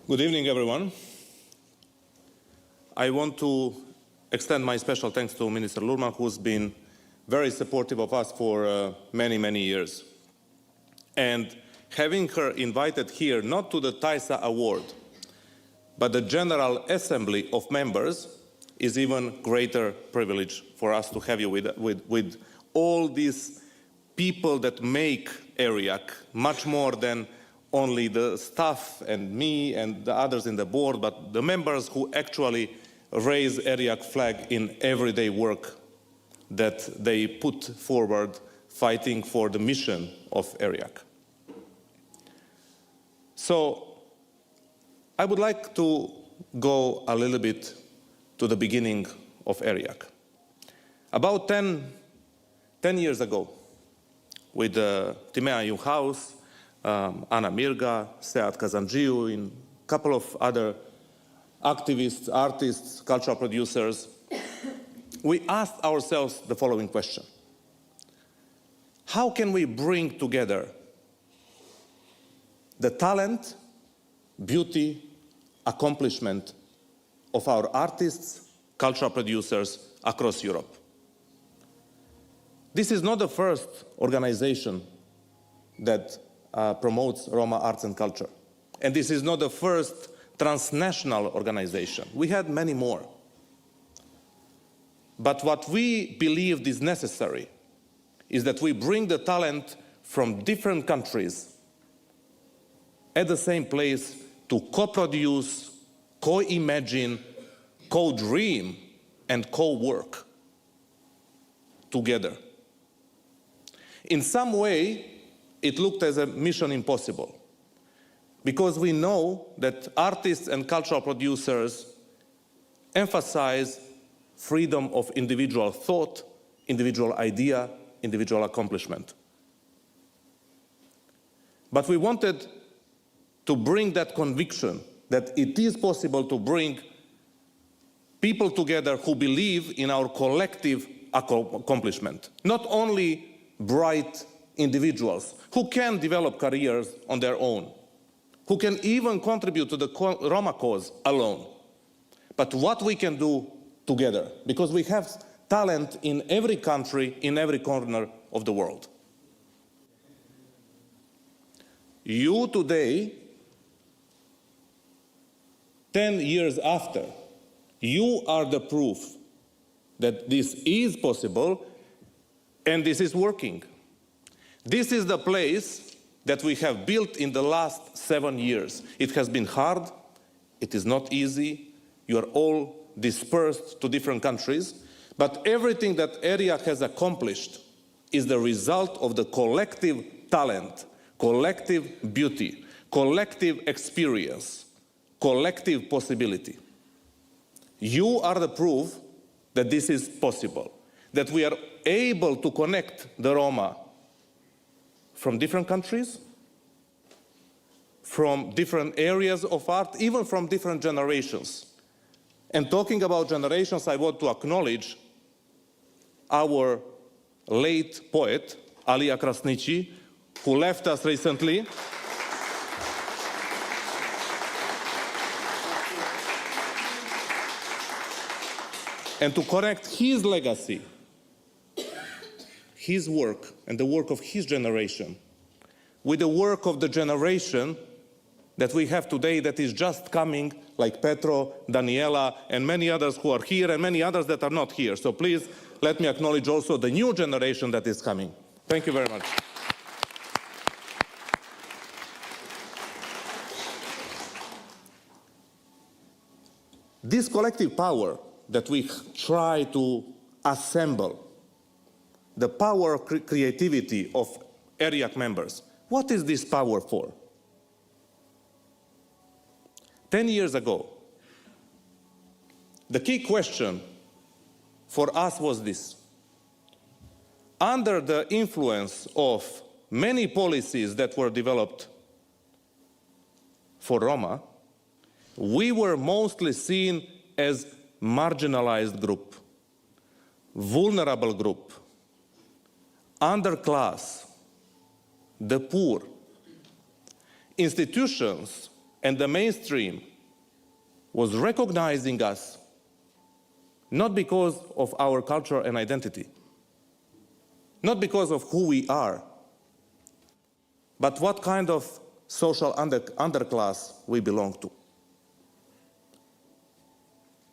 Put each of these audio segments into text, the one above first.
Good evening, everyone. I want to extend my special thanks to Minister Lurman, who's been very supportive of us for many, many years. And having her invited here, not to the TISA award, but the General Assembly of Members, is even greater privilege for us to have you with all these people that make ERIAC much more than only the staff and me and the others in the board, but the members who actually raise ERIAC flag in everyday work that they put forward fighting for the mission of ERIAC. So I would like to go a little bit to the beginning of ERIAC. About 10 years with Timea Iuhaus, Ana Mirga, Sead Kazangiu, and a couple of other activists, artists, cultural producers, we asked ourselves the following question. How can we bring together the talent, beauty, accomplishment of our artists, cultural producers across Europe? This is not the first organization that promotes Roma arts and culture. And this is not the first transnational organization. We had many more. But what we believed is necessary is that we bring the talent from different countries at the same place to co-produce, co-imagine, co-dream, and co-work together. In some way, it looked as a mission impossible, because we know that artists and cultural producers emphasize freedom of individual thought, individual idea, individual accomplishment. But we wanted to bring that conviction that it is possible to bring people together who believe in our collective accomplishment, not only bright individuals who can develop careers on their own, who can even contribute to the Roma cause alone, but what we can do together, because we have talent in every country, in every corner of the world. You today, 10 years after, you are the proof that this is possible and this is working. This is the place that we have built in the last 7 years. It has been hard, it is not easy, you are all dispersed to different countries, but everything that ERIAC has accomplished is the result of the collective talent, collective beauty, collective experience, collective possibility. You are the proof that this is possible, that we are able to connect the Roma from different countries, from different areas of art, even from different generations. And talking about generations, I want to acknowledge our late poet, Alia Krasniqi, who left us recently. And to connect his legacy, his work and the work of his generation with the work of the generation that we have today that is just coming, like Petro, Daniela, and many others who are here, and many others that are not here. So please let me acknowledge also the new generation that is coming. Thank you very much. This collective power that we try to assemble, the power of creativity of ERIAC members, what is this power for? 10 years ago, the key question for us was this. Under the influence of many policies that were developed for Roma, we were mostly seen as marginalized group, vulnerable group, underclass, the poor. Institutions and the mainstream was recognizing us not because of our culture and identity, not because of who we are, but what kind of social underclass we belong to.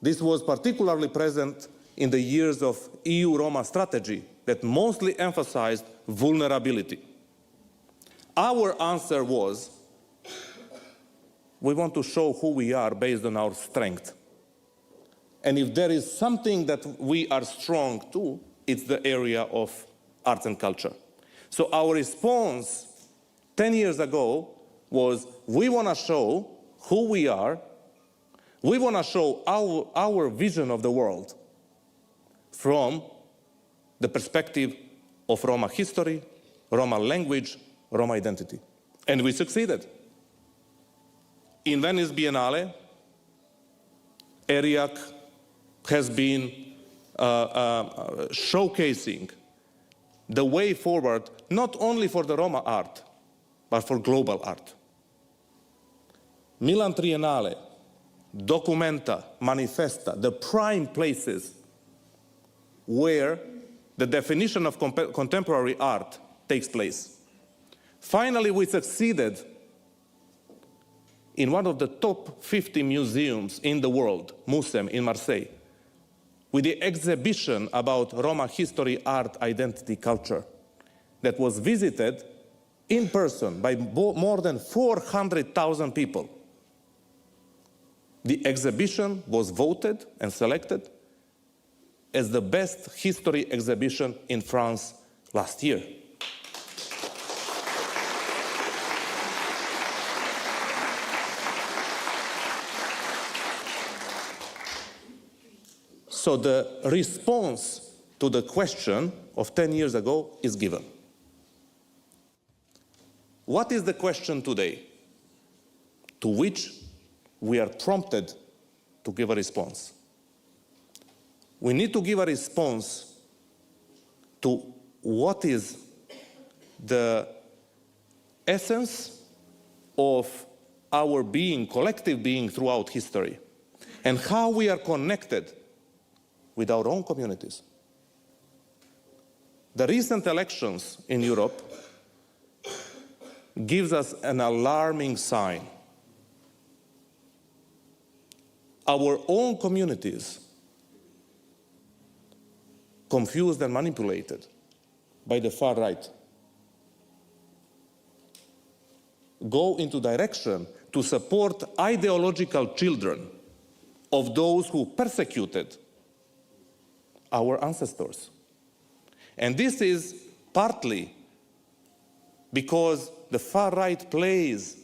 This was particularly present in the years of EU Roma strategy that mostly emphasized vulnerability. Our answer was, we want to show who we are based on our strength. And if there is something that we are strong to, it's the area of arts and culture. So our response 10 years ago was, we want to show who we are, we want to show our vision of the world from the perspective of Roma history, Roma language, Roma identity. And we succeeded. In Venice Biennale, ERIAC has been showcasing the way forward, not only for the Roma art, but for global art. Milan Triennale, Documenta, Manifesta, the prime places where the definition of contemporary art takes place. Finally, we succeeded in one of the top 50 museums in the world, Musem in Marseille, with the exhibition about Roma history, art, identity, culture, that was visited in person by more than 400,000 people. The exhibition was voted and selected as the best history exhibition in France last year. So the response to the question of 10 years ago is given. What is the question today to which we are prompted to give a response? We need to give a response to what is the essence of our being, collective being throughout history, and how we are connected with our own communities. The recent elections in Europe gives us an alarming sign. Our own communities, confused and manipulated by the far right, go into direction to support ideological children of those who persecuted our ancestors. And this is partly because the far right plays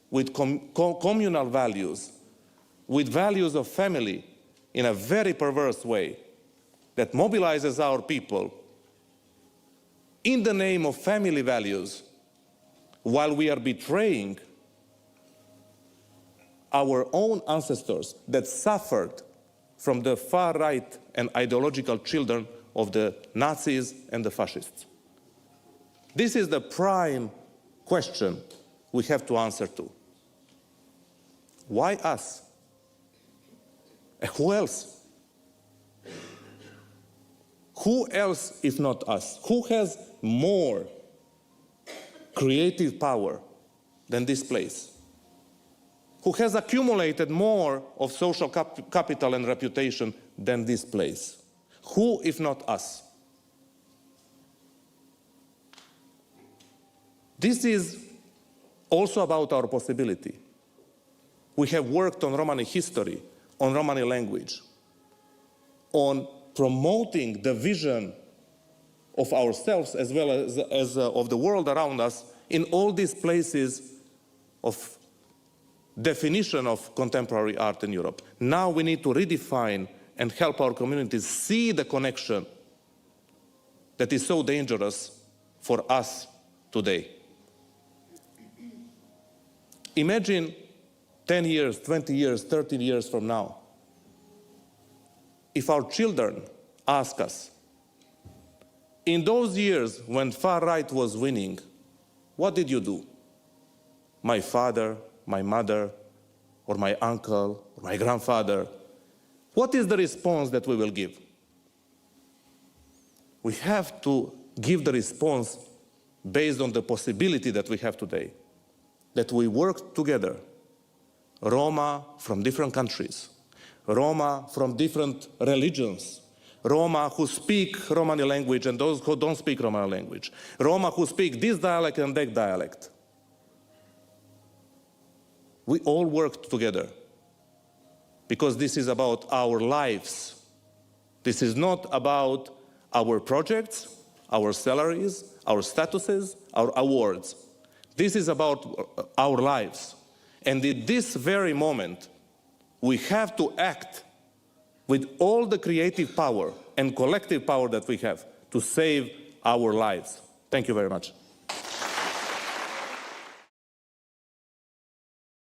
with communal values, with values of family in a very perverse way that mobilizes our people in the name of family values while we are betraying our own ancestors that suffered from the far right and ideological children of the Nazis and the fascists. This is the prime question we have to answer to. Why us? And who else? Who else if not us? Who has more creative power than this place? Who has accumulated more of social capital and reputation than this place? Who if not us? This is also about our possibility. We have worked on Romani history, on Romani language, on promoting the vision of ourselves as well as of the world around us in all these places of definition of contemporary art in Europe. Now we need to redefine and help our communities see the connection that is so dangerous for us today. Imagine 10 years, 20 years, 30 years from now, if our children ask us, in those years when far right was winning, what did you do? My father, my mother, or my uncle, or my grandfather, what is the response that we will give? We have to give the response based on the possibility that we have today, that we work together, Roma from different countries, Roma from different religions, Roma who speak Romani language and those who don't speak Romani language, Roma who speak this dialect and that dialect. We all work together because this is about our lives. This is not about our projects, our salaries, our statuses, our awards. This is about our lives. And in this very moment, we have to act with all the creative power and collective power that we have to save our lives. Thank you very much.